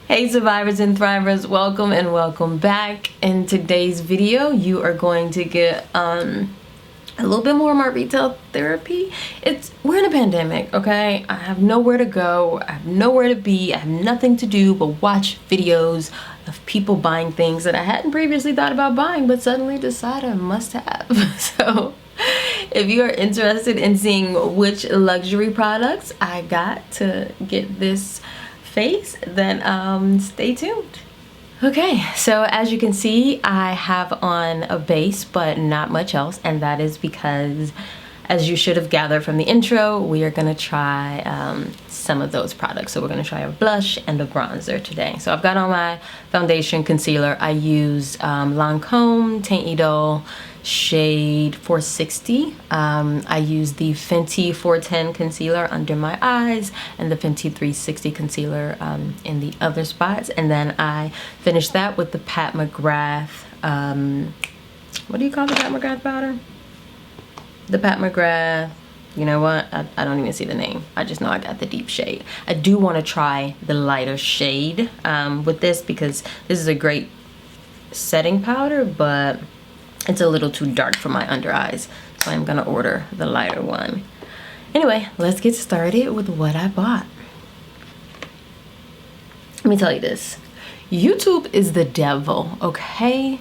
Hey survivors and thrivers, welcome and welcome back. In today's video you are going to get a little bit more of my retail therapy. We're in a pandemic, okay? I have nowhere to go, I have nowhere to be, I have nothing to do but watch videos of people buying things that I hadn't previously thought about buying but suddenly decided I must have. So if you are interested in seeing which luxury products I got to get this face, then stay tuned. Okay, so as you can see, I have on a base but not much else, and that is because, as you should have gathered from the intro, we are gonna try some of those products. So we're gonna try a blush and a bronzer today. So I've got on my foundation concealer. I use Lancome Teint Idole shade 460. I use the Fenty 410 concealer under my eyes and the Fenty 360 concealer in the other spots, and then I finished that with the Pat McGrath what do you call the Pat McGrath powder? The Pat McGrath, you know what, I don't even see the name, I just know I got the deep shade. I do want to try the lighter shade with this because this is a great setting powder, but it's a little too dark for my under eyes, so I'm gonna order the lighter one. Anyway, let's get started with what I bought. Let me tell you this, YouTube is the devil, okay?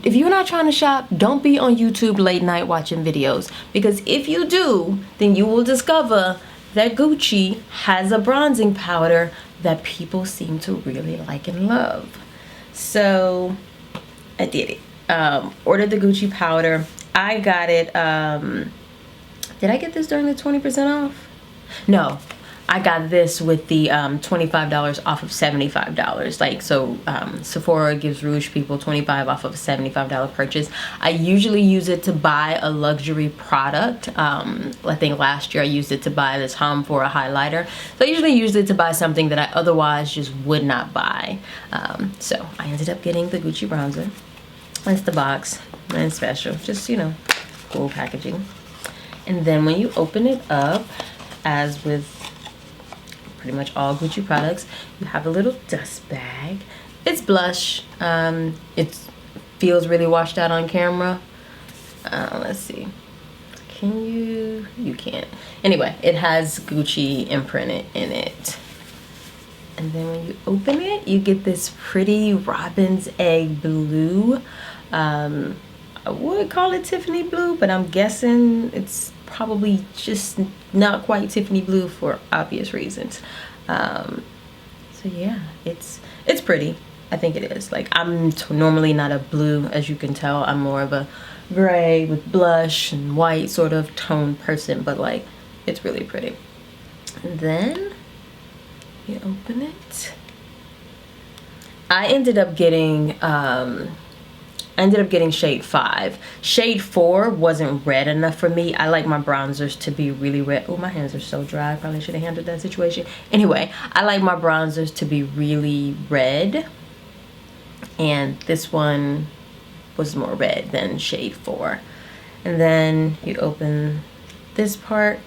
If you're not trying to shop, don't be on YouTube late night watching videos, because if you do, then you will discover that Gucci has a bronzing powder that people seem to really like and love. So I did it. Ordered the Gucci powder. I got it, did I get this during the 20% off? No, I got this with the $25 off of $75. Like, so Sephora gives Rouge people 25 off of a $75 purchase. I usually use it to buy a luxury product. I think last year I used it to buy this Tom Ford highlighter. So I usually use it to buy something that I otherwise just would not buy. So I ended up getting the Gucci bronzer. That's the box, nothing special, just, you know, cool packaging. And then when you open it up, as with pretty much all Gucci products, you have a little dust bag. It's blush. It feels really washed out on camera. Let's see. Can you? You can't. Anyway, it has Gucci imprinted in it. And then when you open it, you get this pretty robin's egg blue. I would call it Tiffany blue, but I'm guessing it's probably just not quite Tiffany blue for obvious reasons. So yeah, it's pretty. I think it is. Like, I'm normally not a blue, as you can tell. I'm more of a gray with blush and white sort of tone person, but like, it's really pretty. And then you open it. I ended up getting shade 5. Shade 4 wasn't red enough for me. I like my bronzers to be really red. Oh, my hands are so dry. I probably should have handled that situation. Anyway, I like my bronzers to be really red, and this one was more red than shade 4. And then you open this part,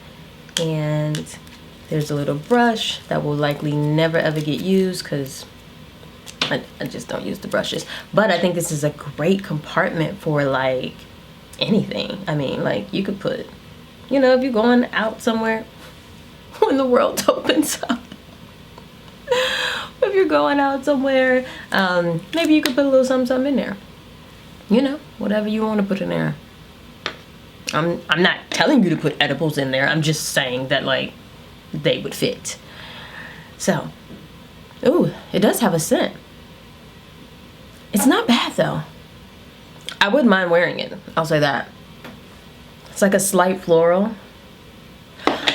and there's a little brush that will likely never ever get used because I just don't use the brushes. But I think this is a great compartment for like anything. I mean, like, you could put, you know, if you're going out somewhere when the world opens up. If you're going out somewhere, maybe you could put a little something in there. You know, whatever you want to put in there. I'm not telling you to put edibles in there. I'm just saying that, like, they would fit. So, ooh, it does have a scent. It's not bad though. I wouldn't mind wearing it, I'll say that. It's like a slight floral.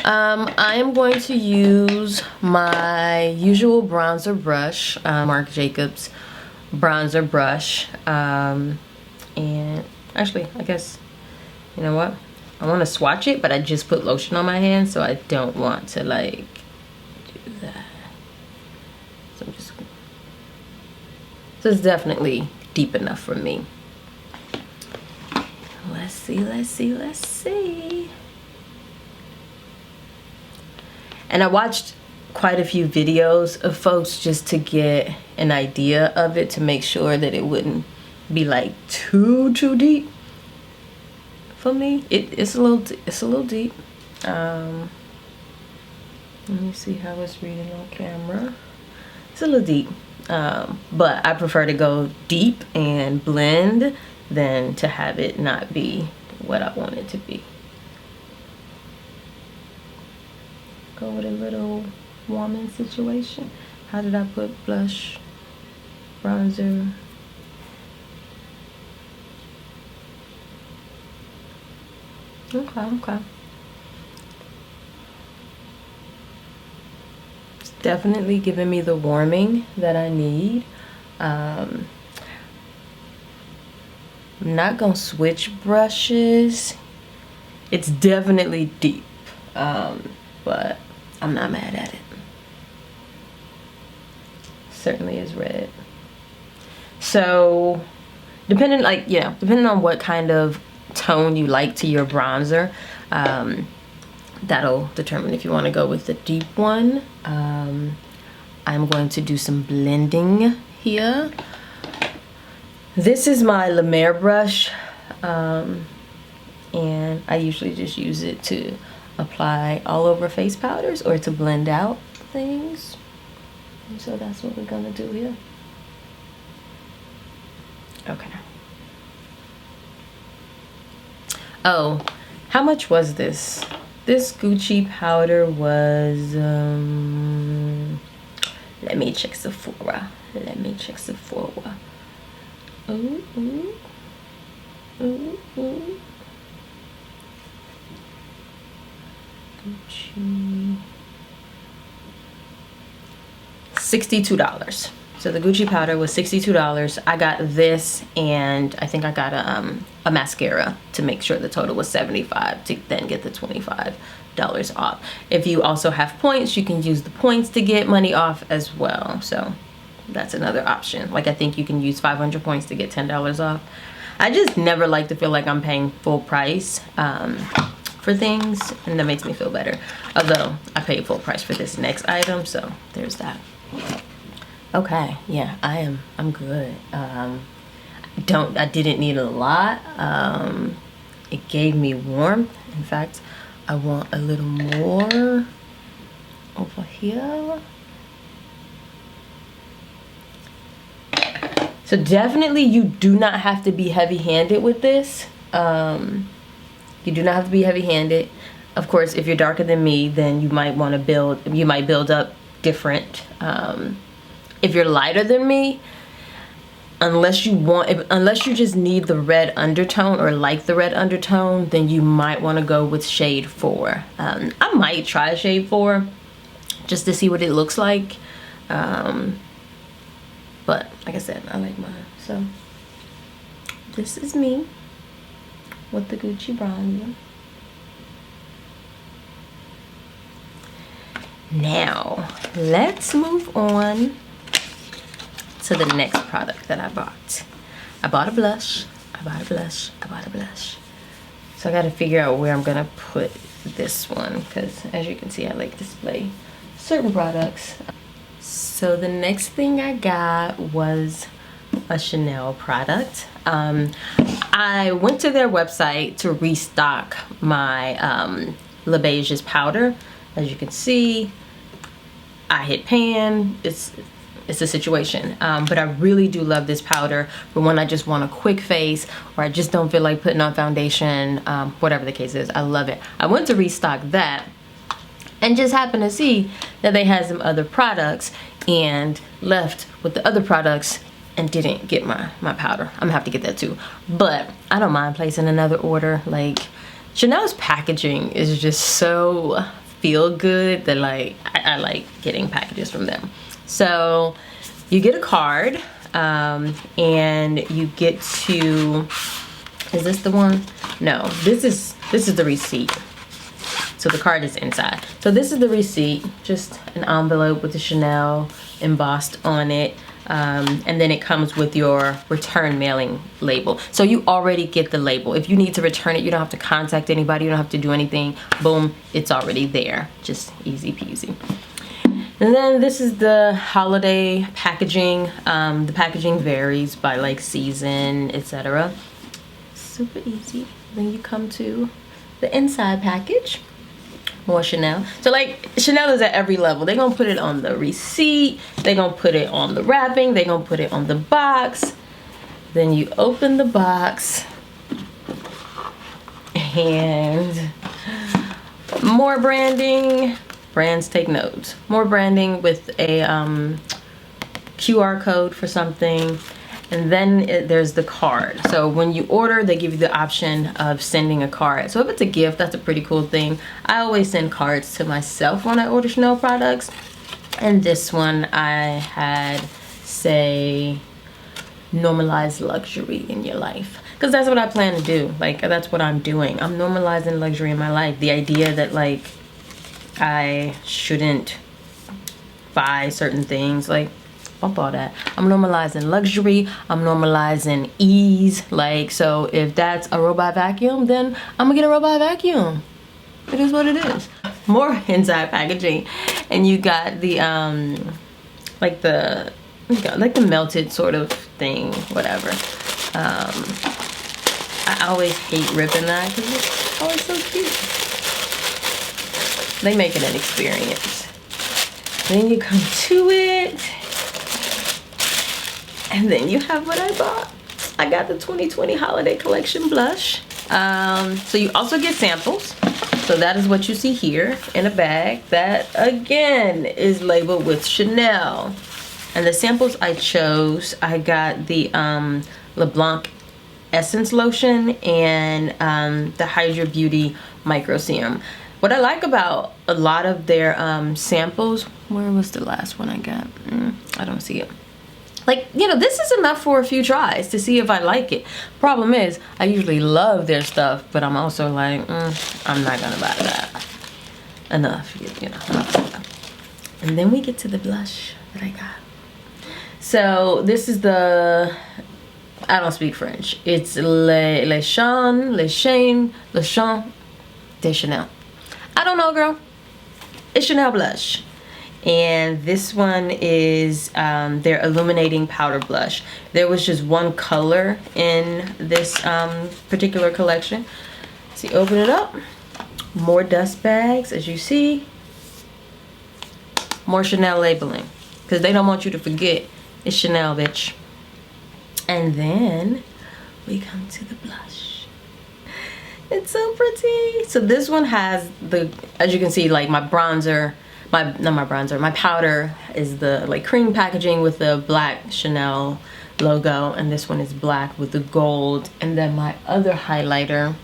I am going to use my usual bronzer brush, Marc Jacobs bronzer brush. And actually, I guess, you know what? I want to swatch it, but I just put lotion on my hand, so I don't want to like do that. So I'm just, so it's definitely deep enough for me. Let's see, let's see, let's see. And I watched quite a few videos of folks just to get an idea of it, to make sure that it wouldn't be like too deep for me. It's a little deep. Let me see how it's reading on camera. It's a little deep, but I prefer to go deep and blend than to have it not be what I want it to be. Go with a little warming situation. How did I put blush, bronzer? Okay. It's definitely giving me the warming that I need. I'm not gonna switch brushes. It's definitely deep, but I'm not mad at it. Certainly is red. So depending on what kind of tone you like to your bronzer, that'll determine if you want to go with the deep one. I'm going to do some blending here. This is my La Mer brush, and I usually just use it to apply all over face powders or to blend out things. And so that's what we're gonna do here. Okay. Oh, how much was this? This Gucci powder was, let me check Sephora. Ooh. Gucci. $62. So the Gucci powder was $62. I got this, and I think I got a mascara to make sure the total was $75 to then get the $25 off. If you also have points, you can use the points to get money off as well. So that's another option. Like, I think you can use 500 points to get $10 off. I just never like to feel like I'm paying full price for things, and that makes me feel better. Although I paid full price for this next item, so there's that. Okay, yeah, I'm good. I didn't need a lot. It gave me warmth. In fact, I want a little more over here. So definitely you do not have to be heavy-handed with this. You do not have to be heavy-handed. Of course, if you're darker than me, then you might build up different. If you're lighter than me, unless you just need the red undertone or like the red undertone, then you might want to go with shade 4. I might try shade 4 just to see what it looks like. But like I said, I like mine. So this is me with the Gucci bronzer. Now let's move on to the next product that I bought. I bought a blush. So I gotta figure out where I'm gonna put this one, because as you can see, I like display certain products. So the next thing I got was a Chanel product. I went to their website to restock my Le Beige's powder. As you can see, I hit pan. It's a situation, but I really do love this powder for when I just want a quick face, or I just don't feel like putting on foundation, whatever the case is. I love it. I went to restock that and just happened to see that they had some other products and left with the other products and didn't get my powder. I'm gonna have to get that too, but I don't mind placing another order. Like, Chanel's packaging is just so feel good that like I like getting packages from them. So you get a card, and you get to, is this the one? No, this is the receipt. So the card is inside. So this is the receipt, just an envelope with the Chanel embossed on it. And then it comes with your return mailing label. So you already get the label. If you need to return it, you don't have to contact anybody. You don't have to do anything. Boom, it's already there. Just easy peasy. And then this is the holiday packaging. The packaging varies by like season, etc. Super easy. Then you come to the inside package. More Chanel. So like Chanel is at every level. They're gonna put it on the receipt, they're gonna put it on the wrapping, they're gonna put it on the box. Then you open the box and more branding. Brands take notes. More branding with a QR code for something. And then there's the card. So when you order, they give you the option of sending a card. So if it's a gift, that's a pretty cool thing. I always send cards to myself when I order Chanel products. And this one I had say, normalize luxury in your life. Because that's what I plan to do. Like, that's what I'm doing. I'm normalizing luxury in my life. The idea that like, I shouldn't buy certain things, like, bump all that. I'm normalizing luxury, I'm normalizing ease. Like, so if that's a robot vacuum, then I'm gonna get a robot vacuum. It is what it is. More inside packaging, and you got the like the melted sort of thing, whatever. I always hate ripping that because it's always so cute. They make it an experience. Then you come to it. And then you have what I bought. I got the 2020 holiday collection blush. So you also get samples. So that is what you see here in a bag that again is labeled with Chanel. And the samples I chose, I got the LeBlanc Essence Lotion and the Hydra Beauty Micro Serum. What I like about a lot of their samples, where was the last one I got? I don't see it. Like, you know, this is enough for a few tries to see if I like it. Problem is, I usually love their stuff, but I'm also like, I'm not gonna buy that. Enough, you know, enough. And then we get to the blush that I got. So this is the, I don't speak French. It's Les Chaînes de Chanel. I don't know, girl. It's Chanel blush. And this one is their Illuminating Powder Blush. There was just one color in this particular collection. So you open it up. More dust bags, as you see. More Chanel labeling. Because they don't want you to forget it's Chanel, bitch. And then we come to the blush. It's so pretty. So this one has the, as you can see, like my bronzer, my powder is the like cream packaging with the black Chanel logo, and this one is black with the gold. And then my other highlighter,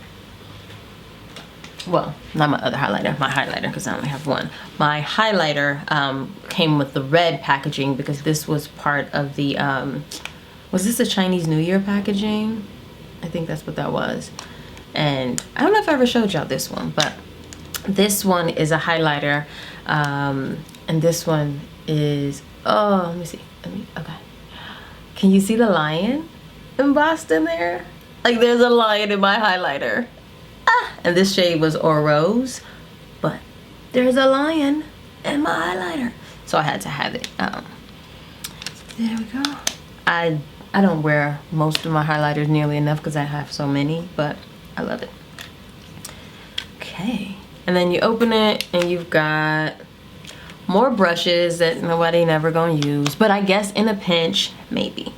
well, not my other highlighter, my highlighter, because I only have one. My highlighter came with the red packaging because this was part of the, was this a Chinese New Year packaging? I think that's what that was. And I don't know if I ever showed y'all this one, but this one is a highlighter. And this one is, oh, let me see. Okay. Can you see the lion embossed in there? Like, there's a lion in my highlighter. And this shade was Or Rose, but there's a lion in my highlighter. So I had to have it. There we go. I don't wear most of my highlighters nearly enough because I have so many, but I love it. Okay. And then you open it and you've got more brushes that nobody never gonna use, but I guess in a pinch, maybe.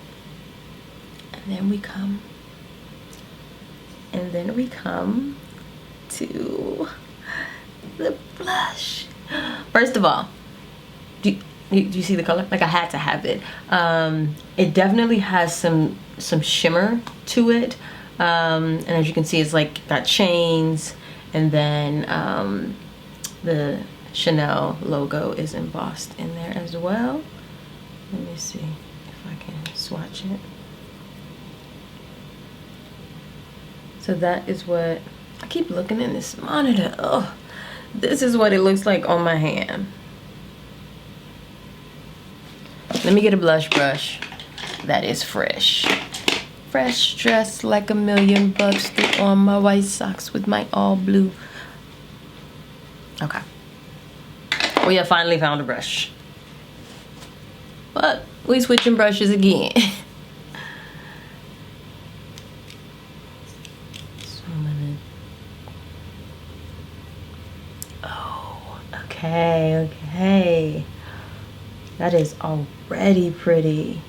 And then we come to the blush. First of all, do you see the color? Like, I had to have it. It definitely has some shimmer to it. And as you can see, it's like got chains, and then the Chanel logo is embossed in there as well. Let me see if I can swatch it. So that is what, I keep looking in this monitor. Oh, this is what it looks like on my hand. Let me get a blush brush that is fresh. Fresh, dressed like $1,000,000, still on my white socks with my all blue. Okay. We have finally found a brush. But we switching brushes again. So I'm gonna... Oh, okay. That is already pretty.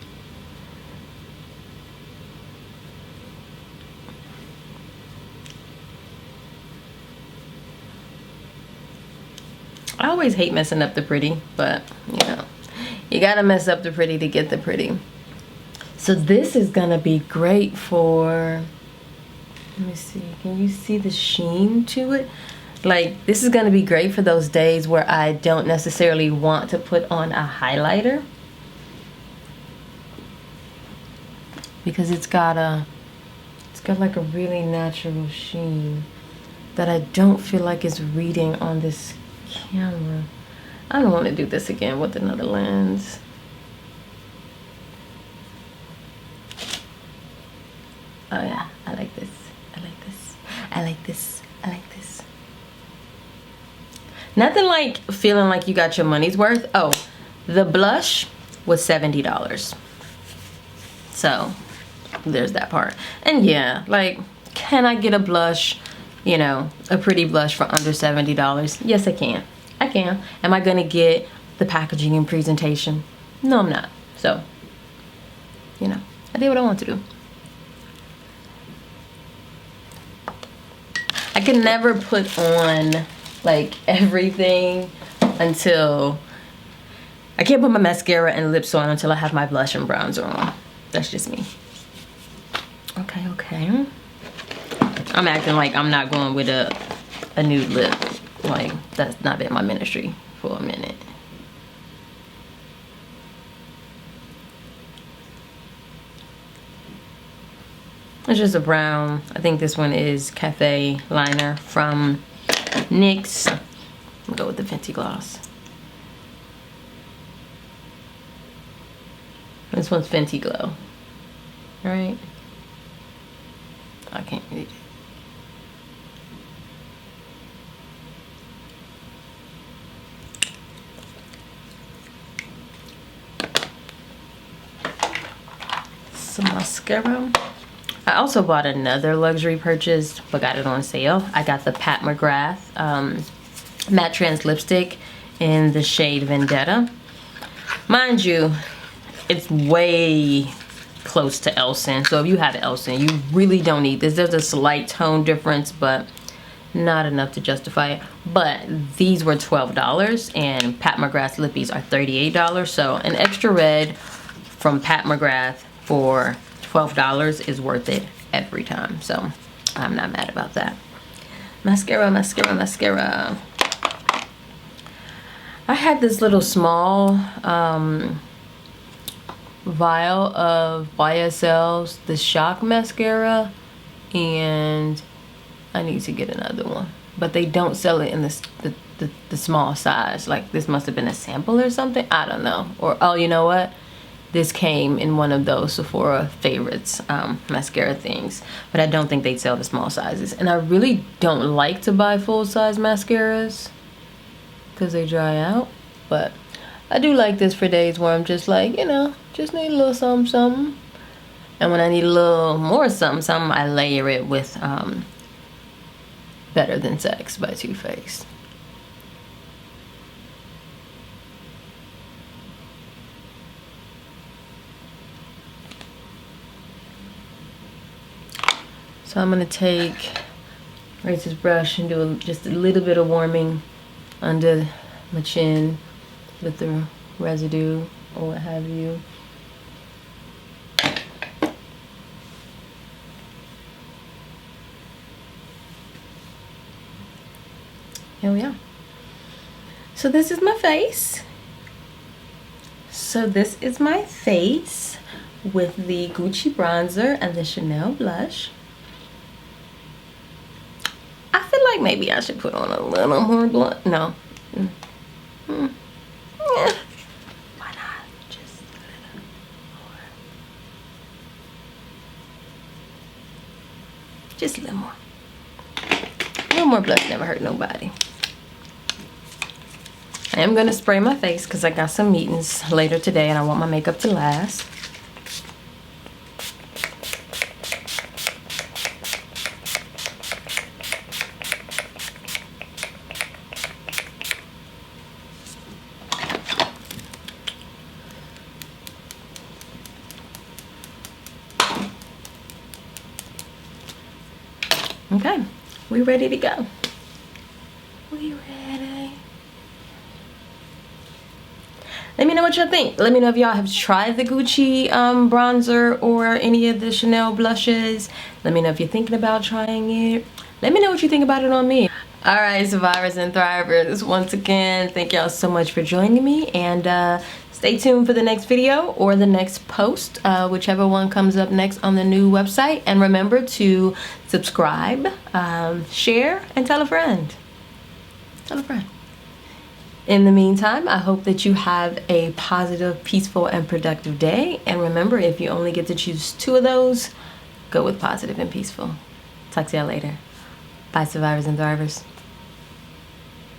I always hate messing up the pretty, but you know, you gotta mess up the pretty to get the pretty. So this is gonna be great for, let me see, can you see the sheen to it? Like, this is gonna be great for those days where I don't necessarily want to put on a highlighter, because it's got like a really natural sheen that I don't feel like it's reading on this camera. I don't want to do this again with another lens. Oh yeah, I like this. Nothing like feeling like you got your money's worth. Oh, the blush was $70. So there's that part. And yeah, like, can I get a blush, you know, a pretty blush for under $70? Yes, I can. Am I gonna get the packaging and presentation? No, I'm not. So, you know, I did what I want to do. I can never put on like everything until I can't put my mascara and lips on until I have my blush and bronzer on. That's just me. Okay. I'm acting like I'm not going with a nude lip. Like, that's not been my ministry for a minute. It's just a brown. I think this one is Cafe Liner from NYX. I'll go with the Fenty Gloss. This one's Fenty Glow. Alright. I can't read it. Some mascara. I also bought another luxury purchase, but got it on sale. I got the Pat McGrath matte trans lipstick in the shade Vendetta. Mind you, it's way close to Elson, so if you have Elson, you really don't need this. There's a slight tone difference, but not enough to justify it. But these were $12, and Pat McGrath's lippies are $38, so an extra red from Pat McGrath for $12 is worth it every time, so I'm not mad about that. Mascara. I had this little small vial of YSL's The Shock mascara, and I need to get another one, but they don't sell it in the small size. Like, this must have been a sample or something, I don't know. Or, oh, you know what, this came in one of those Sephora favorites mascara things, but I don't think they sell the small sizes. And I really don't like to buy full-size mascaras because they dry out, but I do like this for days where I'm just like, you know, just need a little something. And when I need a little more something, I layer it with Better Than Sex by Too Faced. So I'm gonna raise this brush and do just a little bit of warming under my chin with the residue or what have you. Here we are. So this is my face. With the Gucci bronzer and the Chanel blush. I feel like maybe I should put on a little more blush. No. Yeah. Why not? Just a little more. Just a little more. A little more blush never hurt nobody. I am gonna spray my face because I got some meetings later today and I want my makeup to last. Okay, we ready to go. We ready. Let me know what y'all think. Let me know if y'all have tried the Gucci bronzer or any of the Chanel blushes. Let me know if you're thinking about trying it. Let me know what you think about it on me. Alright, survivors and thrivers, once again, thank y'all so much for joining me, and stay tuned for the next video or the next post, whichever one comes up next on the new website. And remember to subscribe, share, and tell a friend. Tell a friend. In the meantime, I hope that you have a positive, peaceful, and productive day. And remember, if you only get to choose 2 of those, go with positive and peaceful. Talk to y'all later. Bye, survivors and thrivers.